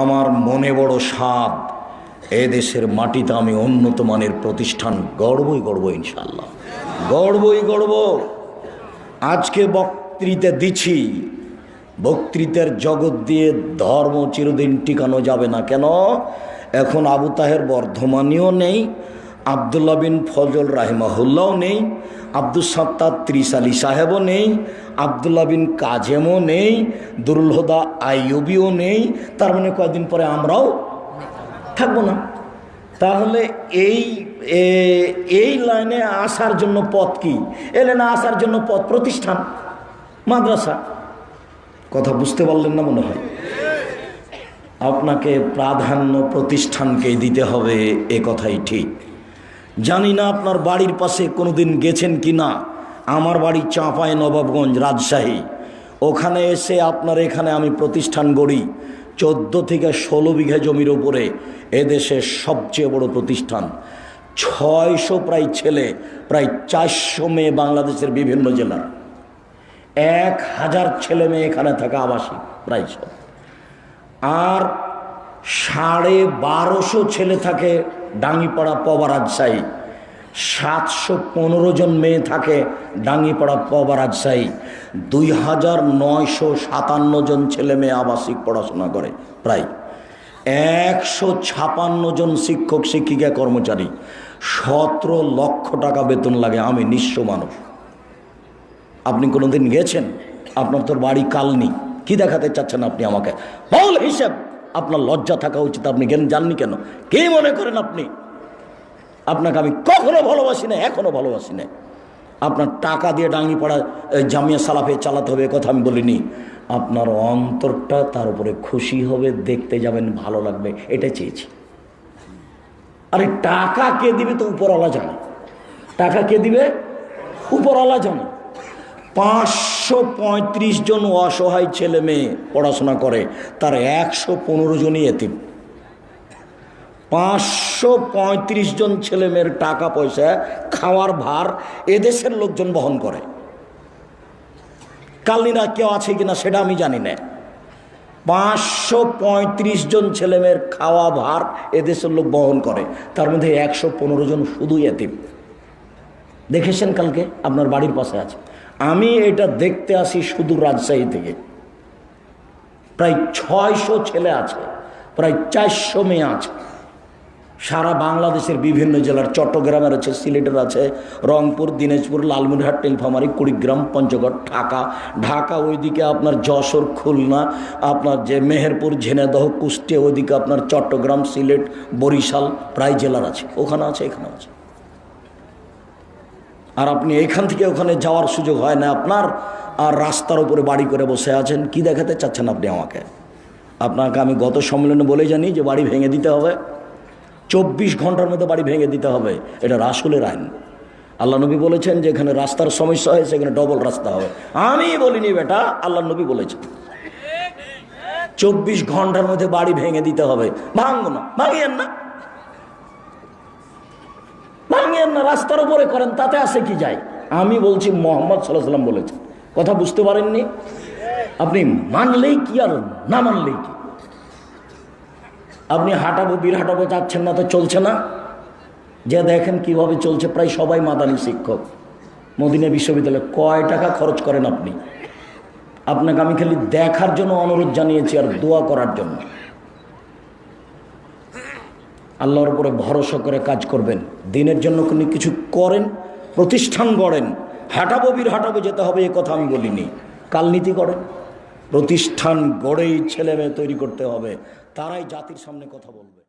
আমার মনে বড় সাধ, এ দেশের মাটিতে আমি উন্নত মানের প্রতিষ্ঠান গড়বই গড়ব, ইনশাল্লাহ গড়বই গড়ব। আজকে বক্তৃতা দিচ্ছি, বক্তৃতার জগৎ দিয়ে ধর্ম চিরদিন টিকানো যাবে না। কেন? এখন আবু তাহের বর্ধমানীও নেই, আবদুল্লাহ বিন ফজল রাহিমাহুল্লাহও নেই, আব্দুল সত্তার ত্রিশালী সাহেবও নেই, আবদুল্লাহ বিন কাজেমও নেই, দুরুল হুদা আইয়ুবিও নেই। তার মানে কয়েকদিন পরে আমরাও থাকবো না। তাহলে এই লাইনে আসার জন্য পথ কি? এই লাইনে আসার জন্য পথ প্রতিষ্ঠান, মাদ্রাসা। কথা বুঝতে পারলেন না মনে হয়? আপনাকে প্রাধান্য প্রতিষ্ঠানকে দিতে হবে, এ কথাই ঠিক। জানি না আপনার বাড়ির পাশে কোনোদিন গেছেন কি না। আমার বাড়ি চাঁপাই নবাবগঞ্জ, রাজশাহী। ওখানে এসে আপনার এখানে আমি প্রতিষ্ঠান গড়ি 14 থেকে 16 বিঘা জমির ওপরে। এদেশের সবচেয়ে বড় প্রতিষ্ঠান, 600 প্রায় ছেলে, প্রায় 400 মেয়ে, বাংলাদেশের বিভিন্ন জেলার 1000 ছেলে মেয়ে এখানে থাকে আবাসিক প্রায় সব। আর 1250 ছেলে থাকে ডাঙ্গিপাড়া পবা, রাজশাহী। 715 জন মেয়ে থাকে ডাঙ্গিপাড়া পবা, রাজশাহী। 2957 জন ছেলে মেয়ে আবাসিক পড়াশোনা করে। প্রায় 156 জন শিক্ষক শিক্ষিকা কর্মচারী। 17 লক্ষ টাকা বেতন লাগে। আমি নিঃস্ব মানুষ। আপনি কোনোদিন গেছেন? আপনার তোর বাড়ি কালনি, কি দেখাতে চাচ্ছেন আপনি আমাকে? বল হিসেব। আপনার লজ্জা থাকা উচিত। আপনি জাননি কেন? কে মনে করেন আপনি? আপনাকে আমি কখনো ভালোবাসি না, এখনো ভালোবাসি না। আপনার টাকা দিয়ে ডাঙ্গিপাড়া জামিয়া সালাফে চালাতে হবে, কথা আমি বলিনি। আপনার অন্তরটা তার উপরে খুশি হবে, দেখতে যাবেন, ভালো লাগবে, এটা চেয়েছি। আরে টাকা কে দিবে? তো উপরওয়ালা জানে। টাকা কে দিবে? উপরওয়ালা জানে। 535 জন অসহায় ছেলে মেয়ে পড়াশোনা করে, তার 115 জনই এতিম। 535 জন ছেলে মেয়ের টাকা পয়সা, খাওয়ার ভার এদেশের লোকজন বহন করে। কালনিরা কেউ আছে কিনা সেটা আমি জানি না। 535 জন ছেলে মেয়ের খাওয়া ভার এদেশের লোক বহন করে, তার মধ্যে 115 জন শুধুই এতিম। দেখেছেন কালকে আপনার বাড়ির পাশে আছে। আমি এটা দেখতে আসি শুধু রাজশাহী থেকে। প্রায় 600 ছেলে আছে, প্রায় 400 মেয়ে আছে। সারা বাংলাদেশের বিভিন্ন জেলার, চট্টগ্রামের আছে, সিলেটের আছে, রংপুর, দিনাজপুর, লালমনিরহাট, নীলফামারী, কুড়িগ্রাম, পঞ্চগড়, ঢাকা ওইদিকে আপনার যশোর, খুলনা, আপনার যে মেহেরপুর, ঝিনাইদহ, কুষ্টিয়া, ওইদিকে আপনার চট্টগ্রাম, সিলেট, বরিশাল, প্রায় জেলার আছে। ওখানে আছে, এখানে আছে। আর আপনি এখান থেকে ওখানে যাওয়ার সুযোগ হয় না আপনার, আর রাস্তার উপরে বাড়ি করে বসে আছেন। কি দেখাতে চাচ্ছেন আপনি আমাকে? আপনাকে আমি গত সম্মেলনে বলে জানি যে বাড়ি ভেঙে দিতে হবে, 24 ঘন্টার মধ্যে বাড়ি ভেঙে দিতে হবে। এটা রাসূলের আইন। আল্লাহ নবী বলেছেন যে এখানে রাস্তার সমস্যা হয়েছে, এখানে ডবল রাস্তা হবে। আমি বলিনি বেটা, আল্লাহ নবী বলেছেন 24 ঘন্টার মধ্যে বাড়ি ভেঙে দিতে হবে। ভাঙবো না, ভাঙিয়েন না, ভাঙিয়েন না, রাস্তার উপরে করেন, তাতে আসে কি যায়? আমি বলছি মুহাম্মদ সাল্লাল্লাহু আলাইহি ওয়াসাল্লাম বলেছেন। কথা বুঝতে পারেননি? আপনি মানলেই কি আর না মানলেই কি? আপনি হাঁটাবো, বীর হাঁটাবো যাচ্ছেন না, তো চলছে না। যে দেখেন কিভাবে চলছে। প্রায় সবাই মাদানী শিক্ষক। মদিনা বিশ্ববিদ্যালয়ে কয় টাকা খরচ করেন আপনি? আপনাকে আমি খালি দেখার জন্য অনুরোধ জানিয়েছি আর দোয়া করার জন্য। আল্লাহর উপরে ভরসা করে কাজ করবেন, দিনের জন্য কিছু করেন, প্রতিষ্ঠান গড়েন। হাঁটাবো, বীর হাঁটাবো যেতে হবে, এ কথা আমি বলিনি। কালনীতি করেন, প্রতিষ্ঠান গড়েই ছেলে মেয়ে তৈরি করতে হবে, তারাই জাতির সামনে কথা বলবে।